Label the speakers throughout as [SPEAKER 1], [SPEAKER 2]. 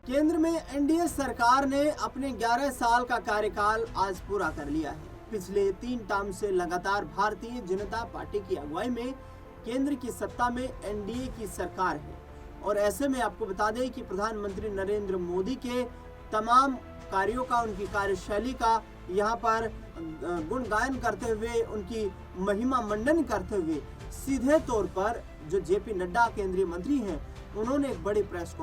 [SPEAKER 1] केंद्र में एनडीए सरकार ने अपने 11 साल का कार्यकाल आज पूरा कर लिया है। पिछले 3 टर्म से लगातार भारतीय जनता पार्टी की अगुवाई में केंद्र की सत्ता में एनडीए की सरकार है और ऐसे में आपको बता दें कि प्रधानमंत्री नरेंद्र मोदी के तमाम कार्यों का, उनकी कार्यशैली का यहाँ पर गुणगान करते हुए, उनकी महिमा मंडन करते हुए सीधे तौर पर जो जेपी नड्डा केंद्रीय मंत्री हैं, उन्होंने एक बड़ी प्रेस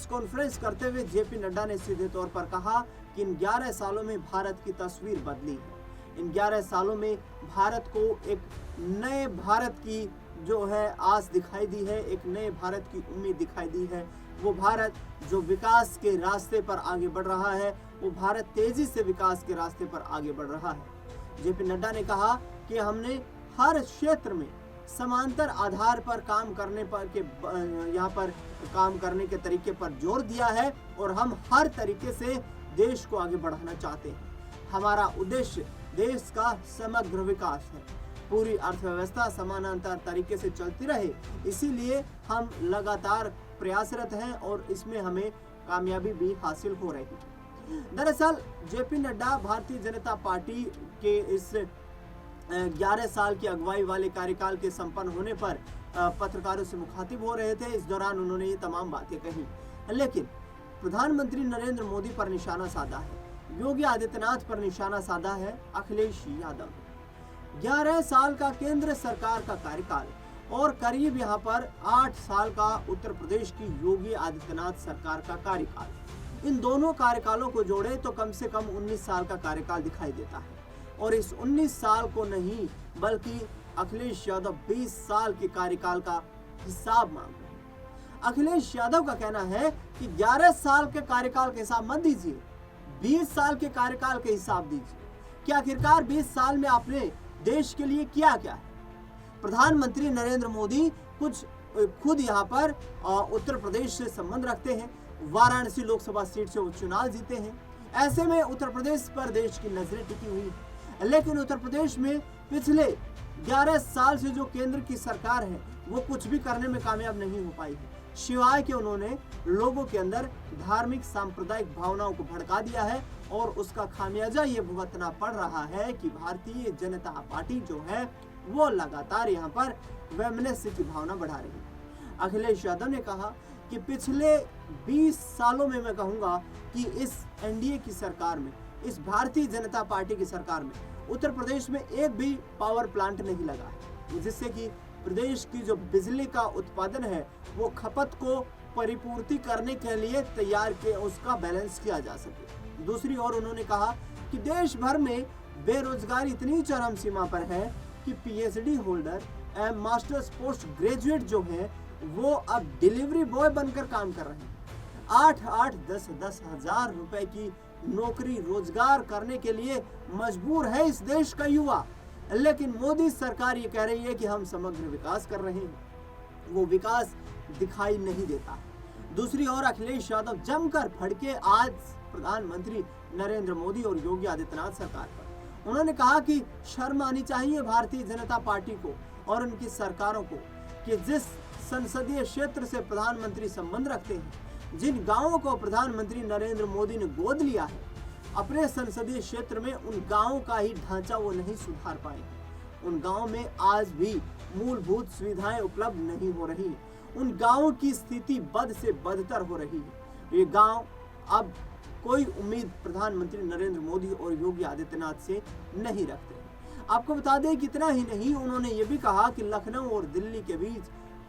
[SPEAKER 1] कॉन्फ्रेंस करते हुए जेपी नड्डा ने सीधे तौर पर कहा कि इन 11 सालों में भारत की तस्वीर बदली है। इन 11 सालों में भारत को एक नए भारत की जो है आस दिखाई दी है, एक नए भारत की उम्मीद दिखाई दी है। वो भारत जो विकास के रास्ते पर आगे बढ़ रहा है, वो भारत तेजी से विकास के रास्ते पर आगे बढ़ रहा है। जेपी नड्डा ने कहा कि हमने हर क्षेत्र में समांतर आधार पर काम करने पर के यहाँ पर काम करने के तरीके पर जोर दिया है और हम हर तरीके से देश को आगे बढ़ाना चाहते हैं। हमारा उद्देश्य देश का समग्र विकास है, पूरी अर्थव्यवस्था समानांतर तरीके से चलती रहे, इसीलिए हम लगातार प्रयासरत हैं और इसमें हमें कामयाबी भी हासिल हो रही है। दरअसल जेपी नड्डा भारतीय जनता पार्टी के इस 11 साल की अगुवाई वाले कार्यकाल के संपन्न होने पर पत्रकारों से मुखातिब हो रहे थे। इस दौरान उन्होंने ये तमाम बातें कही, लेकिन प्रधानमंत्री नरेंद्र मोदी पर निशाना साधा है, योगी आदित्यनाथ पर निशाना साधा है अखिलेश यादव। 11 साल का केंद्र सरकार का कार्यकाल और करीब यहाँ पर 8 साल का उत्तर प्रदेश की योगी आदित्यनाथ सरकार का कार्यकाल, इन दोनों कार्यकालों को जोड़े तो कम से कम 19 साल का कार्यकाल दिखाई देता है। और इस 19 साल को नहीं बल्कि अखिलेश यादव 20 साल के कार्यकाल का हिसाब मांग रहे हैं। अखिलेश यादव का कहना है कि 11 साल के कार्यकाल के हिसाब मत दीजिए, 20 साल के कार्यकाल के हिसाब दीजिए कि आखिरकार 20 साल में आपने देश के लिए किया क्या है। प्रधानमंत्री नरेंद्र मोदी खुद यहाँ पर उत्तर प्रदेश से संबंध रखते हैं, वाराणसी लोकसभा सीट से वो चुनाव जीते हैं। ऐसे में उत्तर प्रदेश पर देश की नजरें टिकी हुई है, लेकिन उत्तर प्रदेश में पिछले 11 साल से जो केंद्र की सरकार है वो कुछ भी करने में कामयाब नहीं हो पाई है, सिवाय कि उन्होंने लोगों के अंदर धार्मिक सांप्रदायिक भावनाओं को भड़का दिया है और उसका खामियाजा ये भुगतना पड़ रहा है कि भारतीय जनता पार्टी जो है वो लगातार यहाँ पर वैमनस्य की भावना बढ़ा रही है। अखिलेश यादव ने कहा कि पिछले 20 सालों में मैं कहूँगा कि इस एनडीए की सरकार में, इस भारतीय जनता पार्टी की सरकार में उत्तर प्रदेश में एक भी पावर प्लांट नहीं लगा है, जिससे कि प्रदेश की जो बिजली का उत्पादन है वो खपत को परिपूर्ति करने के लिए तैयार किया, उसका बैलेंस किया जा सके। दूसरी ओर उन्होंने कहा कि देश भर में बेरोजगारी इतनी चरम सीमा पर है कि पीएचडी होल्डर एवं मास्टर्स पोस्ट ग्रेजुएट जो है वो अब डिलीवरी बॉय बनकर काम कर रहे हैं। 8-10 हजार रुपए की नौकरी रोजगार करने के लिए मजबूर है इस देश का युवा, लेकिन मोदी सरकार ये कह रही है कि हम समग्र विकास कर रहे हैं, वो विकास दिखाई नहीं देता। दूसरी ओर अखिलेश यादव जमकर भड़के आज प्रधानमंत्री नरेंद्र मोदी और योगी आदित्यनाथ सरकार पर। उन्होंने कहा कि शर्म आनी चाहिए भारतीय जनता पार्टी को और उनकी सरकारों को कि जिस संसदीय क्षेत्र से प्रधानमंत्री संबंध रखते हैं, जिन गांवों को प्रधानमंत्री नरेंद्र मोदी ने गोद लिया है अपने संसदीय क्षेत्र में, उन गांवों का ही ढांचा वो नहीं सुधार पाए। उन गांवों में आज भी मूलभूत सुविधाएं उपलब्ध नहीं हो रही, उन गांवों की स्थिति बद से बदतर हो रही है। ये गांव अब कोई उम्मीद प्रधानमंत्री नरेंद्र मोदी और योगी आदित्यनाथ से नहीं रखते। आपको बता दें कि इतना ही नहीं, उन्होंने ये भी कहा कि लखनऊ और दिल्ली के बीच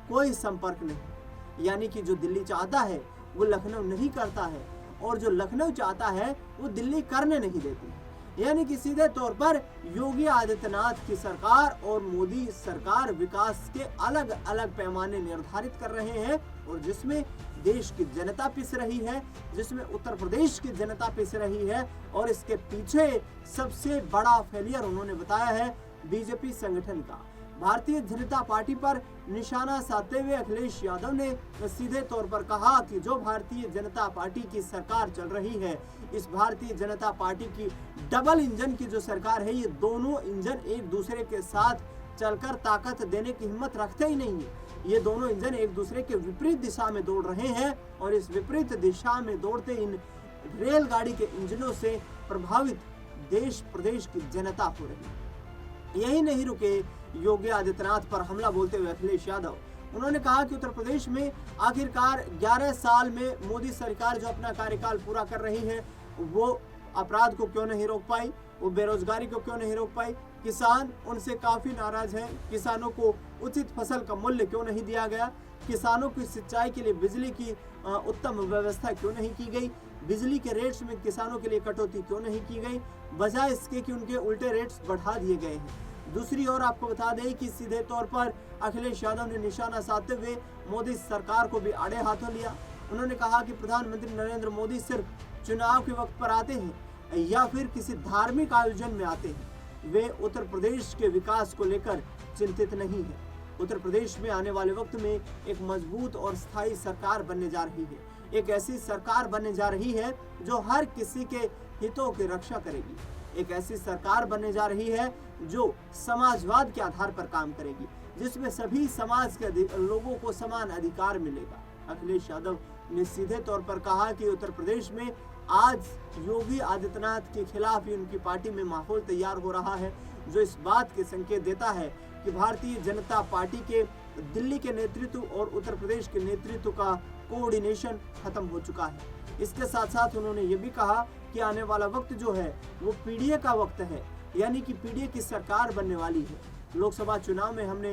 [SPEAKER 1] कोई संपर्क नहीं, यानी कि जो दिल्ली चाहता है वो लखनऊ नहीं करता है और जो लखनऊ चाहता है वो दिल्ली करने नहीं देती। यानी कि सीधे तौर पर योगी आदित्यनाथ की सरकार और मोदी सरकार विकास के अलग अलग पैमाने निर्धारित कर रहे हैं और जिसमें देश की जनता पिस रही है, जिसमें उत्तर प्रदेश की जनता पिस रही है। और इसके पीछे सबसे बड़ा फेलियर उन्होंने बताया है बीजेपी संगठन का। भारतीय जनता पार्टी पर निशाना साधते हुए अखिलेश यादव ने सीधे तौर पर कहा कि जो भारतीय जनता पार्टी की सरकार चल रही है, इस भारतीय जनता पार्टी की डबल इंजन की जो सरकार है, ये दोनों इंजन एक दूसरे के साथ चलकर ताकत देने की हिम्मत रखते ही नहीं है। ये दोनों इंजन एक दूसरे के विपरीत दिशा में दौड़ रहे हैं और इस विपरीत दिशा में दौड़ते इन रेलगाड़ी के इंजनों से प्रभावित देश प्रदेश की जनता हो रही है। यही नहीं रुके योगी आदित्यनाथ पर हमला बोलते हुए अखिलेश यादव। उन्होंने कहा कि उत्तर प्रदेश में आखिरकार 11 साल में मोदी सरकार जो अपना कार्यकाल पूरा कर रही है वो अपराध को क्यों नहीं रोक पाई, वो बेरोजगारी को क्यों नहीं रोक पाई, किसान उनसे काफी नाराज हैं, किसानों को उचित फसल का मूल्य क्यों नहीं दिया गया, किसानों की सिंचाई के लिए बिजली की उत्तम व्यवस्था क्यों नहीं की गई, बिजली के रेट्स में किसानों के लिए कटौती क्यों नहीं की गई, बजाय इसके कि उनके उल्टे रेट्स बढ़ा दिए गए हैं। दूसरी ओर आपको बता दें कि सीधे तौर पर अखिलेश यादव ने निशाना साधते हुए मोदी सरकार को भी आड़े हाथों लिया। उन्होंने कहा कि प्रधानमंत्री नरेंद्र मोदी सिर्फ चुनाव के वक्त पर आते हैं या फिर किसी धार्मिक आयोजन में आते हैं, वे उत्तर प्रदेश के विकास को लेकर चिंतित नहीं है। उत्तर प्रदेश में आने वाले वक्त में एक मजबूत और स्थायी सरकार बनने जा रही है, एक ऐसी सरकार बनने जा रही है जो हर किसी के हितों की रक्षा करेगी, एक ऐसी सरकार बनने जा रही है जो समाजवाद के आधार पर काम करेगी, जिसमें सभी समाज के लोगों को समान अधिकार मिलेगा। अखिलेश यादव ने सीधे तौर पर कहा कि उत्तर प्रदेश में आज योगी आदित्यनाथ के खिलाफ ही उनकी पार्टी में माहौल तैयार हो रहा है, जो इस बात के संकेत देता है कि भारतीय जनता पार्टी के दिल्ली के नेतृत्व और उत्तर प्रदेश के नेतृत्व का कोऑर्डिनेशन खत्म हो चुका है। इसके साथ साथ उन्होंने ये भी कहा कि आने वाला वक्त जो है वो पीडीए का वक्त है, यानी कि पीडीए की सरकार बनने वाली है। लोकसभा चुनाव में हमने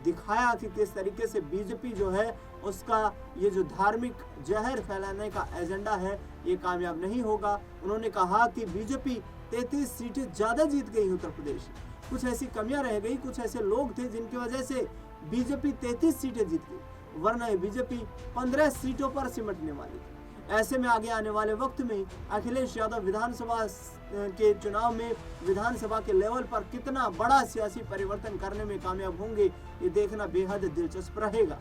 [SPEAKER 1] दिखाया कि किस तरीके से बीजेपी जो है उसका ये जो धार्मिक जहर फैलाने का एजेंडा है ये कामयाब नहीं होगा। उन्होंने कहा कि बीजेपी 33 सीटें ज़्यादा जीत गई उत्तर प्रदेश, कुछ ऐसी कमियां रह गई, कुछ ऐसे लोग थे जिनकी वजह से बीजेपी 33 सीटें जीत गई, वरना बीजेपी 15 सीटों पर सिमटने वाली थी। ऐसे में आगे आने वाले वक्त में अखिलेश यादव विधानसभा के चुनाव में विधानसभा के लेवल पर कितना बड़ा सियासी परिवर्तन करने में कामयाब होंगे, ये देखना बेहद दिलचस्प रहेगा।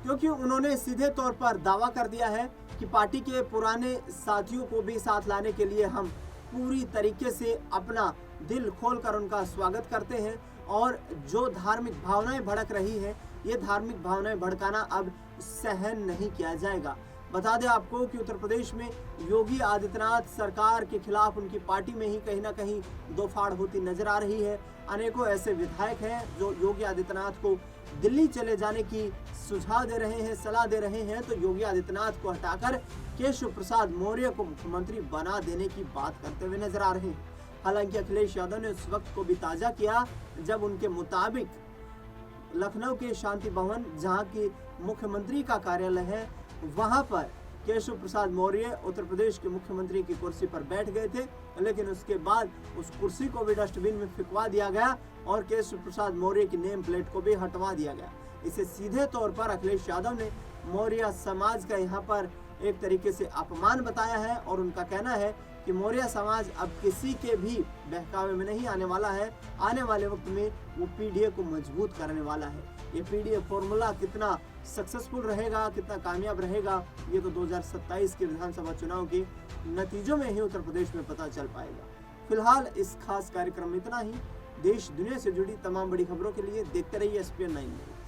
[SPEAKER 1] क्योंकि उन्होंने सीधे तौर पर दावा कर दिया है कि पार्टी के पुराने साथियों को भी साथ लाने के लिए हम पूरी तरीके से अपना दिल खोलकर उनका स्वागत करते हैं और जो धार्मिक भावनाएं भड़क रही है ये धार्मिक भावनाएं भड़काना अब सहन नहीं किया जाएगा। बता दें आपको कि उत्तर प्रदेश में योगी आदित्यनाथ सरकार के खिलाफ उनकी पार्टी में ही कहीं ना कहीं दो फाड़ होती नजर आ रही है। अनेकों ऐसे विधायक हैं जो योगी आदित्यनाथ को दिल्ली चले जाने की सुझाव दे रहे हैं, सलाह दे रहे हैं, तो योगी आदित्यनाथ को हटाकर केशव प्रसाद मौर्य को मुख्यमंत्री बना देने की बात करते हुए नजर आ रहे हैं। हालांकि अखिलेश यादव ने उस वक्त को भी ताजा किया जब उनके मुताबिक लखनऊ के शांति भवन जहां की मुख्यमंत्री का कार्यालय है वहां पर केशव प्रसाद मौर्य उत्तर प्रदेश के मुख्यमंत्री की कुर्सी पर बैठ गए थे, लेकिन उसके बाद उस कुर्सी को भी डस्टबिन में फेंकवा दिया गया और केशव प्रसाद मौर्य की नेम प्लेट को भी हटवा दिया गया। इसे सीधे तौर पर अखिलेश यादव ने मौर्य समाज का यहाँ पर एक तरीके से अपमान बताया है और उनका कहना है कि मौर्य समाज अब किसी के भी बहकावे में नहीं आने वाला है। आने वाले वक्त में वो पीडीए को मजबूत करने वाला है। ये पीडीए फॉर्मूला कितना सक्सेसफुल रहेगा, कितना कामयाब रहेगा, ये तो 2027 के विधानसभा चुनाव के नतीजों में ही उत्तर प्रदेश में पता चल पाएगा। फिलहाल इस खास कार्यक्रम में इतना ही। देश दुनिया से जुड़ी तमाम बड़ी खबरों के लिए देखते रहिए SPN 9 न्यूज़।